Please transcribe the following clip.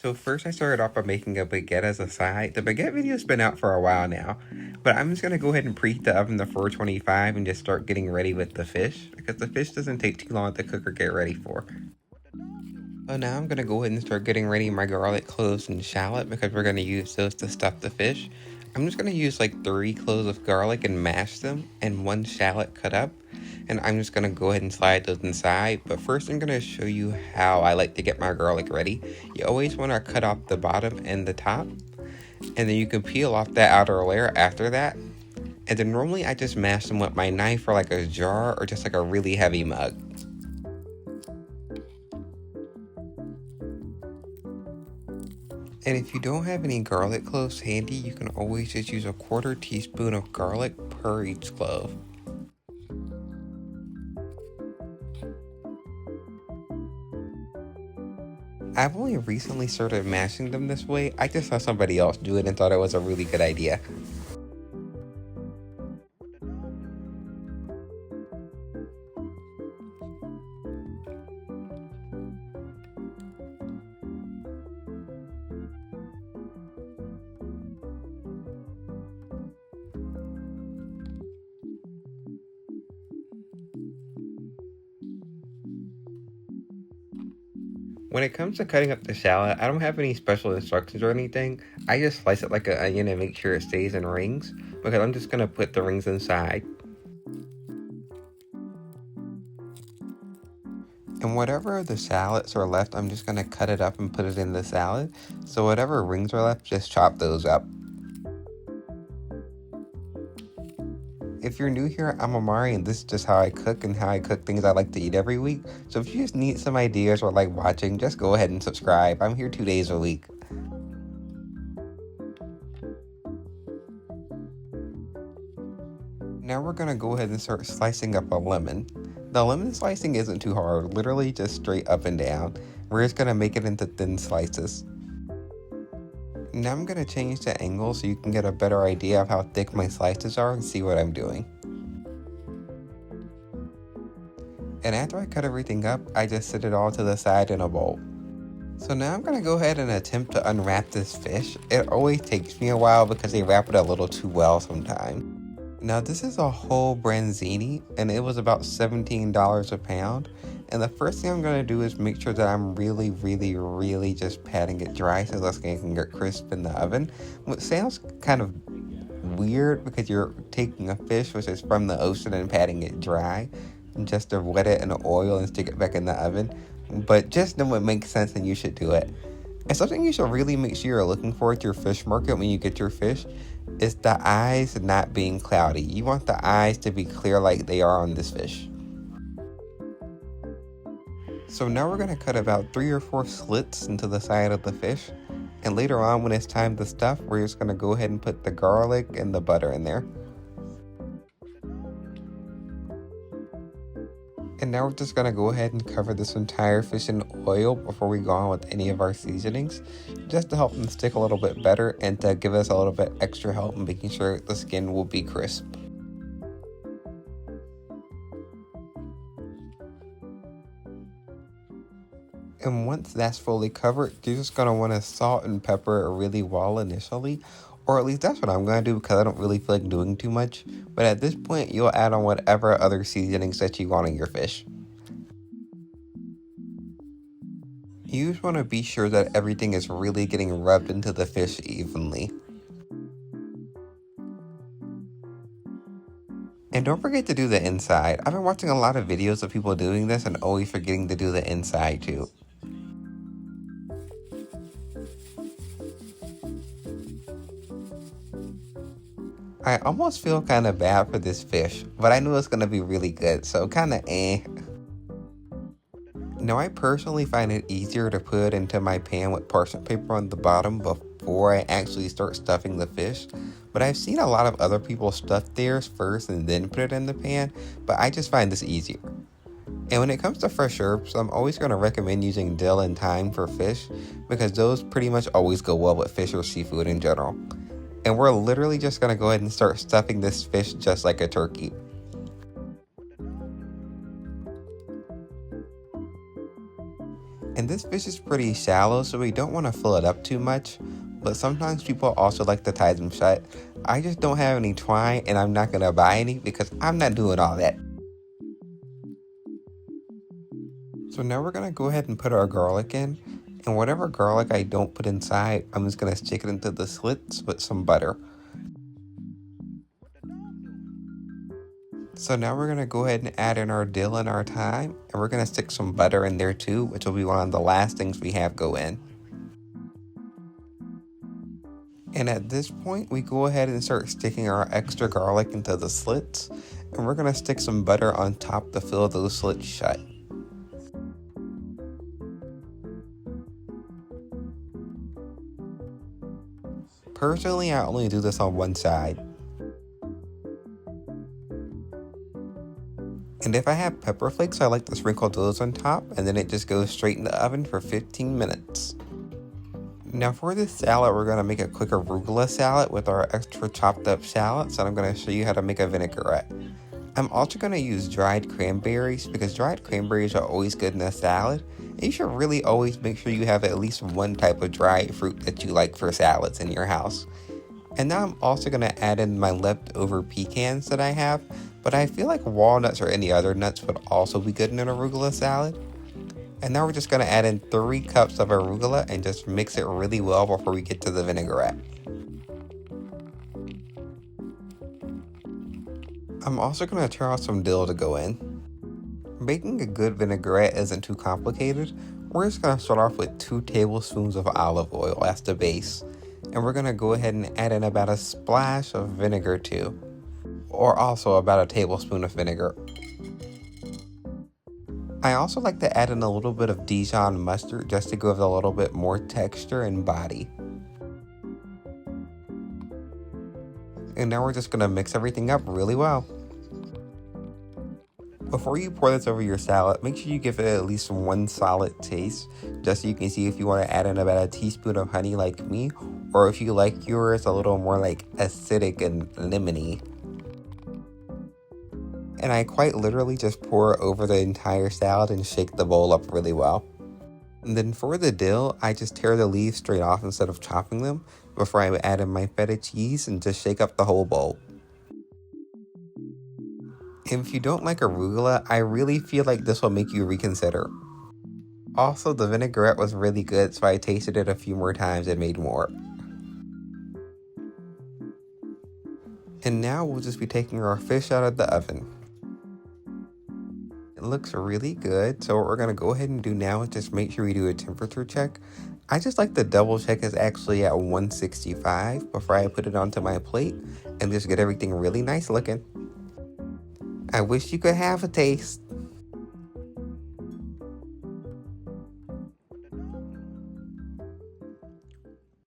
So first I started off by making a baguette as a side. The baguette video's been out for a while now, but I'm just going to go ahead and preheat the oven to 425 and just start getting ready with the fish, because the fish doesn't take too long to cook or get ready for. So now I'm going to go ahead and start getting ready my garlic, cloves, and shallot, because we're going to use those to stuff the fish. I'm just going to use like 3 cloves of garlic and mash them, and 1 shallot cut up. And I'm just going to go ahead and slide those inside. But first I'm going to show you how I like to get my garlic ready. You always want to cut off the bottom and the top, and then you can peel off that outer layer after that. And then normally I just mash them with my knife or like a jar or just like a really heavy mug. And if you don't have any garlic cloves handy, you can always just use a 1/4 teaspoon of garlic per each clove. I've only recently started mashing them this way. I just saw somebody else do it and thought it was a really good idea. When it comes to cutting up the shallot, I don't have any special instructions or anything. I just slice it like an onion and make sure it stays in rings, because I'm just going to put the rings inside. And whatever the shallots are left, I'm just going to cut it up and put it in the salad. So whatever rings are left, just chop those up. If you're new here, I'm Amari, and this is just how I cook and how I cook things I like to eat every week. So if you just need some ideas or like watching, just go ahead and subscribe. I'm here 2 days a week. Now we're going to go ahead and start slicing up a lemon. The lemon slicing isn't too hard, literally just straight up and down. We're just going to make it into thin slices. Now I'm going to change the angle so you can get a better idea of how thick my slices are and see what I'm doing. And after I cut everything up, I just set it all to the side in a bowl. So now I'm going to go ahead and attempt to unwrap this fish. It always takes me a while because they wrap it a little too well sometimes. Now this is a whole Branzini, and it was about $17 a pound. And the first thing I'm going to do is make sure that I'm really just patting it dry so this thing can get crisp in the oven. Which sounds kind of weird because you're taking a fish which is from the ocean and patting it dry just to wet it in oil and stick it back in the oven. But just know it makes sense and you should do it. And something you should really make sure you're looking for at your fish market when you get your fish is the eyes not being cloudy. You want the eyes to be clear like they are on this fish. So now we're going to cut about 3 or 4 slits into the side of the fish. And later on when it's time to stuff, we're just going to go ahead and put the garlic and the butter in there. And now we're just going to go ahead and cover this entire fish in oil before we go on with any of our seasonings, just to help them stick a little bit better and to give us a little bit extra help in making sure the skin will be crisp. And once that's fully covered, you're just going to want to salt and pepper it really well initially. Or at least that's what I'm going to do because I don't really feel like doing too much. But at this point, you'll add on whatever other seasonings that you want on your fish. You just want to be sure that everything is really getting rubbed into the fish evenly. And don't forget to do the inside. I've been watching a lot of videos of people doing this and always forgetting to do the inside too. I almost feel kind of bad for this fish, but I knew it's going to be really good, so kind of eh. Now I personally find it easier to put into my pan with parchment paper on the bottom before I actually start stuffing the fish. But I've seen a lot of other people stuff theirs first and then put it in the pan, but I just find this easier. And when it comes to fresh herbs, I'm always going to recommend using dill and thyme for fish because those pretty much always go well with fish or seafood in general. And we're literally just going to go ahead and start stuffing this fish just like a turkey. And this fish is pretty shallow, so we don't want to fill it up too much, but sometimes people also like to tie them shut. I just don't have any twine, and I'm not going to buy any because I'm not doing all that. So now we're going to go ahead and put our garlic in, and whatever garlic I don't put inside, I'm just going to stick it into the slits with some butter. So now we're going to go ahead and add in our dill and our thyme, and we're going to stick some butter in there too, which will be one of the last things we have go in. And at this point, we go ahead and start sticking our extra garlic into the slits, and we're going to stick some butter on top to fill those slits shut. Personally, I only do this on one side. And if I have pepper flakes, I like to sprinkle those on top, and then it just goes straight in the oven for 15 minutes. Now for this salad, we're going to make a quick arugula salad with our extra chopped up shallots, and I'm going to show you how to make a vinaigrette. I'm also going to use dried cranberries because dried cranberries are always good in a salad. And you should really always make sure you have at least one type of dried fruit that you like for salads in your house. And now I'm also going to add in my leftover pecans that I have, but I feel like walnuts or any other nuts would also be good in an arugula salad. And now we're just going to add in 3 cups of arugula and just mix it really well before we get to the vinaigrette. I'm also going to turn on some dill to go in. Making a good vinaigrette isn't too complicated. We're just going to start off with 2 tablespoons of olive oil as the base. And we're going to go ahead and add in about a splash of vinegar too. Or also about a tablespoon of vinegar. I also like to add in a little bit of Dijon mustard just to give it a little bit more texture and body. And now we're just going to mix everything up really well. Before you pour this over your salad, make sure you give it at least one solid taste, just so you can see if you want to add in about a teaspoon of honey like me, or if you like yours a little more like acidic and lemony. And I quite literally just pour over the entire salad and shake the bowl up really well. And then for the dill, I just tear the leaves straight off instead of chopping them before I add in my feta cheese and just shake up the whole bowl. And if you don't like arugula, I really feel like this will make you reconsider. Also, the vinaigrette was really good, so I tasted it a few more times and made more. And now we'll just be taking our fish out of the oven. It looks really good, so what we're going to go ahead and do now is just make sure we do a temperature check. I just like to double check it's actually at 165 before I put it onto my plate and just get everything really nice looking. I wish you could have a taste.